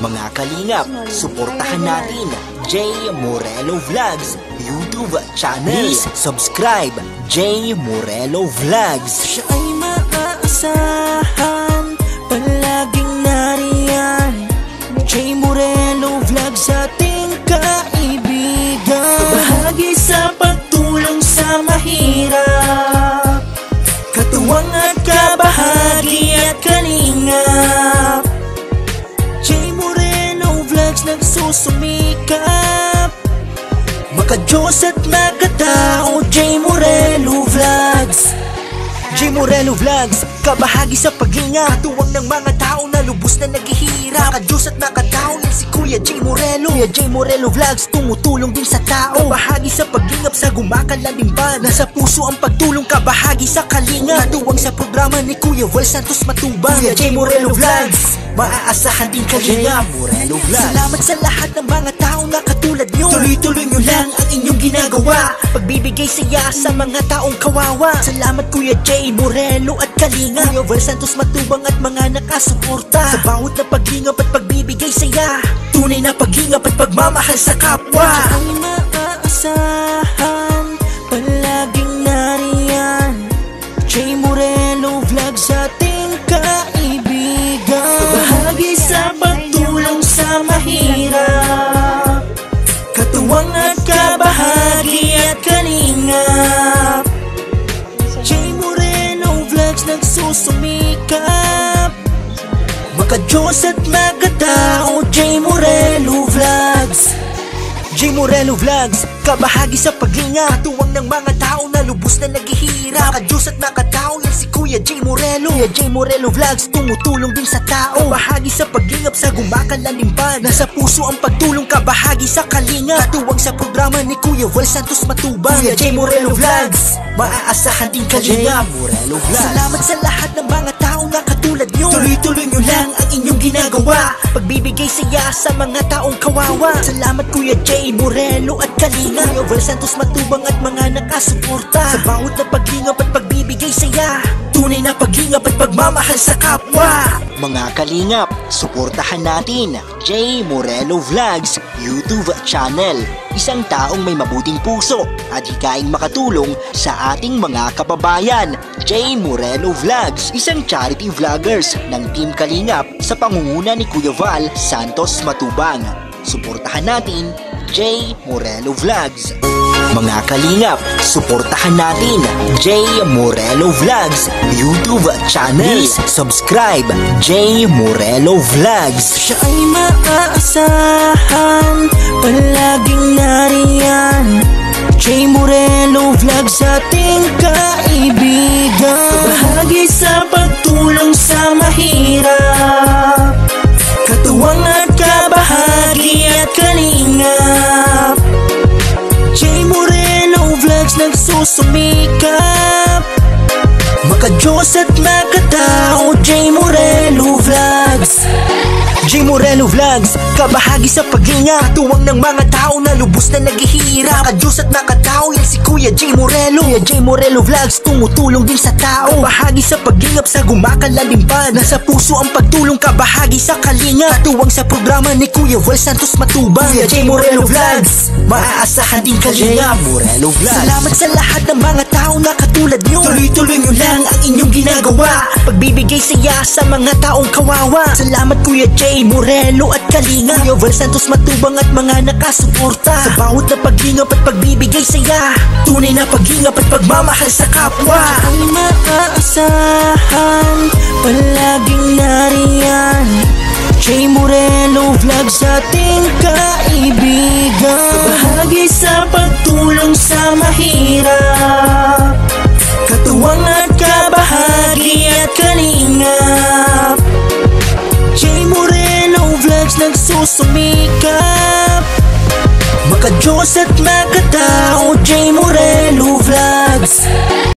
Mga kalingap, suportahan natin J Morelo Vlogs YouTube channel. Please subscribe J Morelo Vlogs. Siya ay maaasahan, palaging nariyan. J Morelo Vlogs, ating kaibigan. Bahagi sa pagtulong sa mahirap, katuwang at kabahagi at kalingap. J Morelo Vlogs nagsusumikap, maka-Diyos at makatao. J Morelo Vlogs. J Morelo Vlogs, kabahagi sa paglinga, katuwang ng mga tao na lubos na naghihirap. Maka-Diyos at makatao, yan si Kuya J Morelo. Kuya J Morelo Vlogs, tumutulong din sa tao, kabahagi sa paglingap sa gumakanlalimban. Nasa puso ang pagtulong, kabahagi sa kalinga, katuwang sa programa ni Kuya Val Santos Matubang. Kuya J Morelo Vlogs, maaasahan din kalinga. Morelo Vlogs. Salamat sa lahat ng mga tao na katulad nyo. Tuloy-tuloy nyo lang ang inyong ginagawa, pagbibigay saya sa mga taong kawawa. Salamat Kuya J Morelo at kalinga, Kuya Val Santos Matubang at mga nakasuporta sa bawat na paglingap at pagbibigay saya. Tunay na paglingap at pagmamahal sa kapwa. Ay maaasahan, palaging nariyan. J Morelo Vlogs, ating kaibigan. Bahagi sa pagtulong sa mahirap, katuwang at kabahagi at kalingap. J Morelo Vlogs nagsusumikap, maka-Diyos at makatao. J Morelo Vlogs. J Morelo Vlogs, kabahagi sa paglinga, katuwang ng mga tao na lubos na naghihirap. Maka-Diyos at makatao, yan si Kuya J Morelo. Kuya J Morelo Vlogs, tumutulong din sa tao, kabahagi sa paglingap sa gumakanlalimban. Nasa puso ang pagtulong, kabahagi sa kalinga, katuwang sa programa ni Kuya Val Santos Matubang. Kuya J Morelo Vlogs, maaasahan din kalinga. Morelo Vlogs. Salamat sa lahat ng mga tao na katulad nyo. Tuloy-tuloy nyo lang ang inyong ginagawa, pagbibigay saya sa mga taong kawawa. Salamat Kuya J Morelo at kalinga, Kuya Val Santos Matubang at mga nakasuporta sa bawat na paglingap at pagbibigay saya. Tunay na paglingap at pagmamahal sa kapwa. Mga kalingap, suportahan natin J Morelo Vlogs YouTube channel. Isang taong may mabuting puso at hikaing makatulong sa ating mga kababayan. J Morelo Vlogs, isang charity vloggers ng Team Kalingap sa pangunguna ni Kuya Val Santos Matubang. Suportahan natin J Morelo Vlogs. Mga kalingap, suportahan natin J Morelo Vlogs YouTube channel. Please subscribe J Morelo Vlogs. Siya ay maaasahan, palaging nariyan. J Morelo Vlogs, ating kaibigan. Bahagi sa pagtulong sa mahirap, katuwang at kabahagi at kalingap. J Morelo Vlogs nagsusumikap, maka-Diyos at makatao. J Morelo Vlogs. J Morelo Vlogs, kabahagi sa paglinga, katuwang ng mga tao na lubos na naghihirap. Maka-Diyos at makatao, yan si Kuya J Morelo. Kuya J Morelo Vlogs, tumutulong din sa tao, kabahagi sa paglingap sa gumakanlalimban. Nasa puso ang pagtulong, kabahagi sa kalinga, katuwang sa programa ni Kuya Val Santos Matubang. Kuya J Morelo Vlogs, maaasahan din kalinga. Morelo Vlogs. Salamat sa lahat ng mga tao na katulad nyo. Tuloy-tuloy nyo lang ang inyong ginagawa, pagbibigay saya sa mga taong kawawa. Salamat Kuya J Morelo at kalinga, Kuya Val Santos Matubang at mga nakasuporta sa bawat na paglingap at pagbibigay saya. Tunay na paglingap at pagmamahal sa kapwa. Ay maaasahan, palaging nariyan. J Morelo Vlogs, ating kaibigan. Bahagi sa pagtulong sa mahirap, katuwang at kabahagi at kalingap. J Morelo Vlogs nagsusumikap, maka-Diyos at makatao. J Morelo Vlogs.